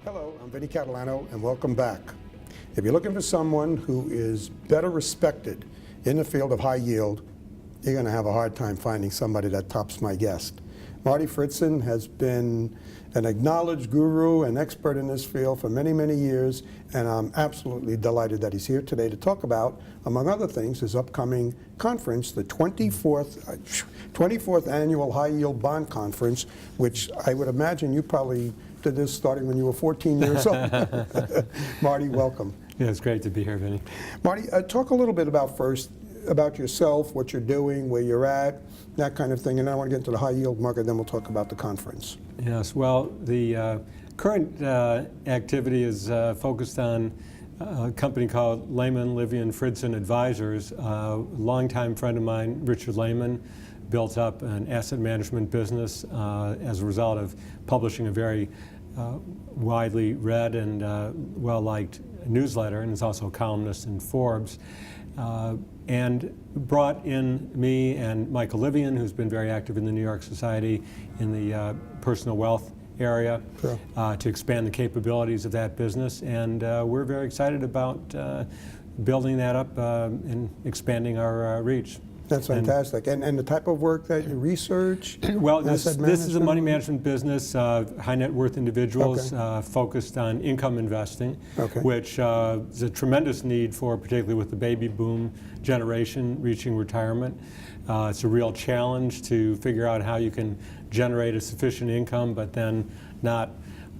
Hello, I'm Vinny Catalano, and welcome back. If you're looking for someone who is better respected in the field of high yield, you're going to have a hard time finding somebody that tops my guest. Martin Fridson has been an acknowledged guru and expert in this field for many, many years, and I'm absolutely delighted that he's here today to talk about, among other things, his upcoming conference, the 24th Annual High Yield Bond Conference, which I would imagine you probably did this starting when you were 14 years old. Marty, welcome. Yeah, it's great to be here, Vinny. Marty, talk a little bit about yourself, what you're doing, where you're at, that kind of thing, and then I want to get into the high yield market, then we'll talk about the conference. Yes, well, the current activity is focused on a company called Lehman, Livy & Fridson Advisors. A longtime friend of mine, Richard Lehman, built up an asset management business as a result of publishing a very widely read and well-liked newsletter, and is also a columnist in Forbes. And brought in me and Michael Livian, who's been very active in the New York Society in the personal wealth area, Sure. To expand the capabilities of that business. And we're very excited about building that up and expanding our reach. That's fantastic. And the type of work that you research? Well, this is a money management business, high net worth individuals, Okay. focused on income investing, Okay. which is a tremendous need for, particularly with the baby boom generation reaching retirement. It's a real challenge to figure out how you can generate a sufficient income, but then not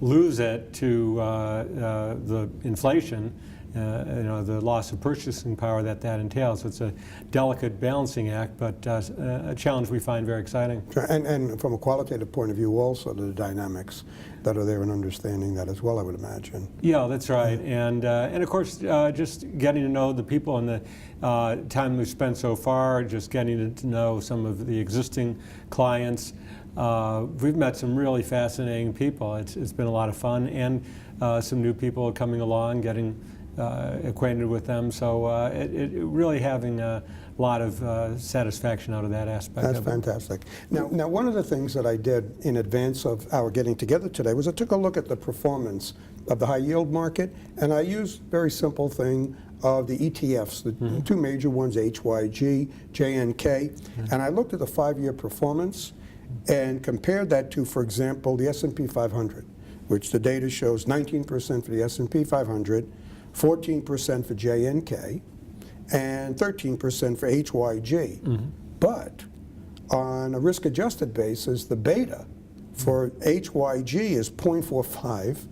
lose it to the inflation. The loss of purchasing power that entails. So it's a delicate balancing act, but a challenge we find very exciting. Sure. And from a qualitative point of view also, the dynamics that are there and understanding that as well, I would imagine. Yeah, that's right. And of course, just getting to know the people and the time we've spent so far, just getting to know some of the existing clients. We've met some really fascinating people. It's been a lot of fun, and some new people coming along, getting acquainted with them, so it really having a lot of satisfaction out of that aspect. That's fantastic. Now, one of the things that I did in advance of our getting together today was I took a look at the performance of the high yield market, and I used a very simple thing of the ETFs, the two major ones, HYG, JNK, and I looked at the 5-year performance and compared that to, for example, the S&P 500, which the data shows 19% for the S&P 500, 14% for JNK, and 13% for HYG. But on a risk-adjusted basis, the beta for HYG is 0.45.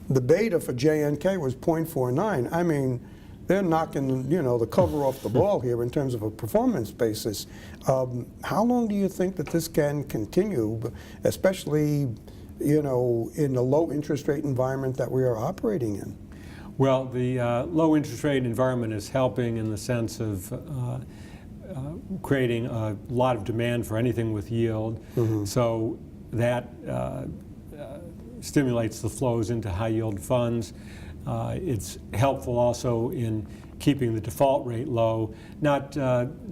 The beta for JNK was 0.49. I mean, they're knocking, the cover off the ball here in terms of a performance basis. How long do you think that this can continue, especially, in the low interest rate environment that we are operating in? Well, the low interest rate environment is helping in the sense of creating a lot of demand for anything with yield. So that stimulates the flows into high yield funds. It's helpful also in keeping the default rate low, not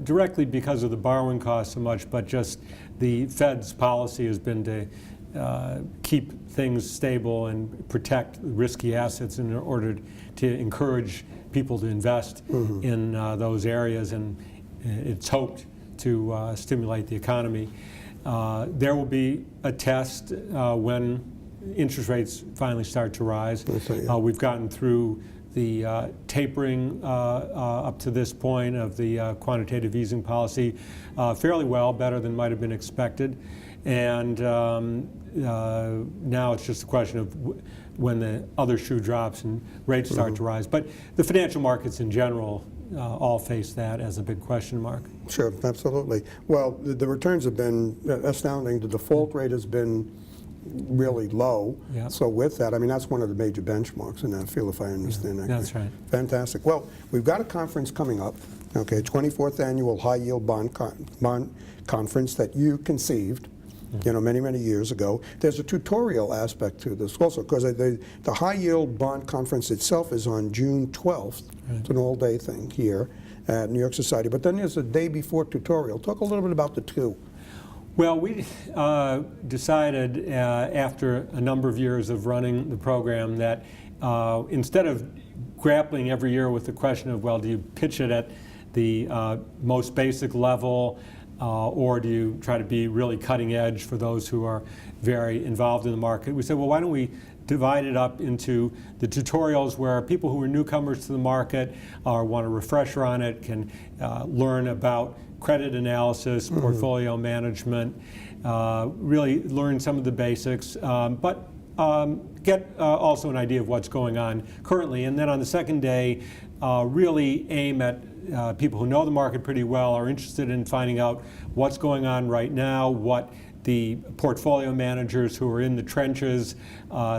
directly because of the borrowing costs so much, but just the Fed's policy has been to keep things stable and protect risky assets in order to encourage people to invest in those areas, and it's hoped to stimulate the economy. There will be a test when interest rates finally start to rise. We've gotten through the tapering up to this point of the quantitative easing policy fairly well, better than might have been expected. And now it's just a question of when the other shoe drops and rates start to rise. But the financial markets in general all face that as a big question mark. Sure, absolutely. Well, the returns have been astounding. The default rate has been really low. Yeah. So with that, I mean, that's one of the major benchmarks in that field, if I understand that. That's right. Fantastic. Well, we've got a conference coming up, okay, 24th Annual High Yield Bond Conference that you conceived, many, many years ago. There's a tutorial aspect to this also, because the High Yield Bond Conference itself is on June 12th. Right. It's an all-day thing here at New York Society. But then there's a day before tutorial. Talk a little bit about the two. Well, we decided after a number of years of running the program that instead of grappling every year with the question of, well, do you pitch it at the most basic level or do you try to be really cutting edge for those who are very involved in the market, we said, well, why don't we divide it up into the tutorials where people who are newcomers to the market or want a refresher on it can learn about credit analysis, portfolio management, really learn some of the basics, but get also an idea of what's going on currently. And then on the second day, really aim at people who know the market pretty well, are interested in finding out what's going on right now, what the portfolio managers who are in the trenches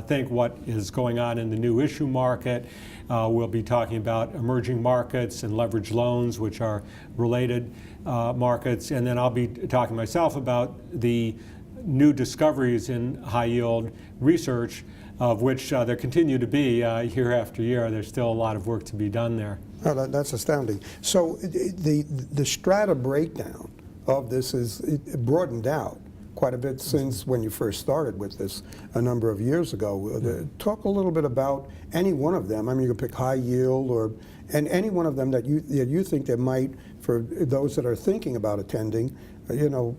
think what is going on in the new issue market. We'll be talking about emerging markets and leveraged loans, which are related markets. And then I'll be talking myself about the new discoveries in high yield research, of which there continue to be year after year. There's still a lot of work to be done there. Oh, that's astounding. So the strata breakdown of this is broadened out quite a bit since when you first started with this a number of years ago. Talk a little bit about any one of them. I mean, you can pick high yield and any one of them that you think that might, for those that are thinking about attending, you know,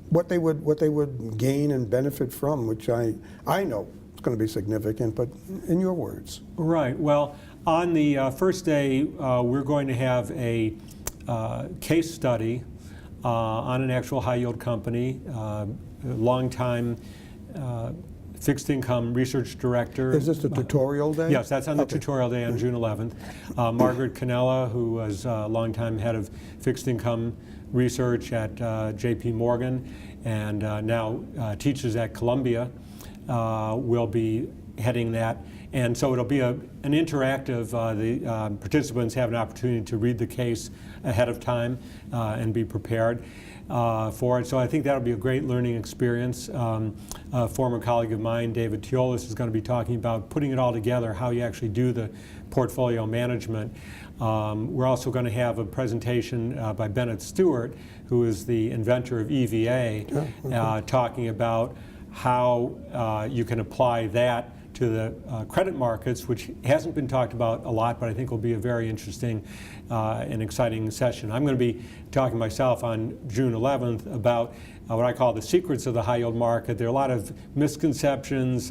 what they would gain and benefit from, which I know it's going to be significant, but in your words. Right. Well, on the first day, we're going to have a case study on an actual high yield company, long-time fixed income research director. Is this the tutorial day? Yes, that's on the tutorial day on June 11th. Margaret Canella, who was a longtime head of fixed income research at JP Morgan and now teaches at Columbia, will be heading that. And so it'll be an interactive, the participants have an opportunity to read the case ahead of time and be prepared for it. So I think that'll be a great learning experience. A former colleague of mine, David Teolis, is going to be talking about putting it all together, how you actually do the portfolio management. We're also going to have a presentation by Bennett Stewart, who is the inventor of EVA, talking about how you can apply that to the credit markets, which hasn't been talked about a lot, but I think will be a very interesting and exciting session. I'm going to be talking myself on June 11th about what I call the secrets of the high yield market. There are a lot of misconceptions,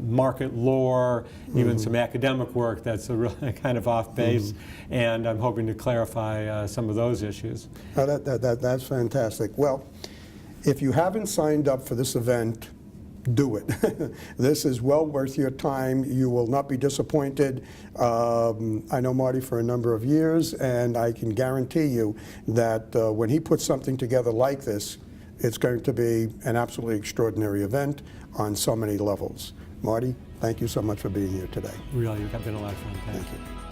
market lore, even some academic work that's a really kind of off base, and I'm hoping to clarify some of those issues. That's fantastic. Well, if you haven't signed up for this event, do it. This is well worth your time. You will not be disappointed. I know Marty for a number of years, and I can guarantee you that when he puts something together like this, it's going to be an absolutely extraordinary event on so many levels. Marty, thank you so much for being here today. Really, it's been a lot of fun. Thank you.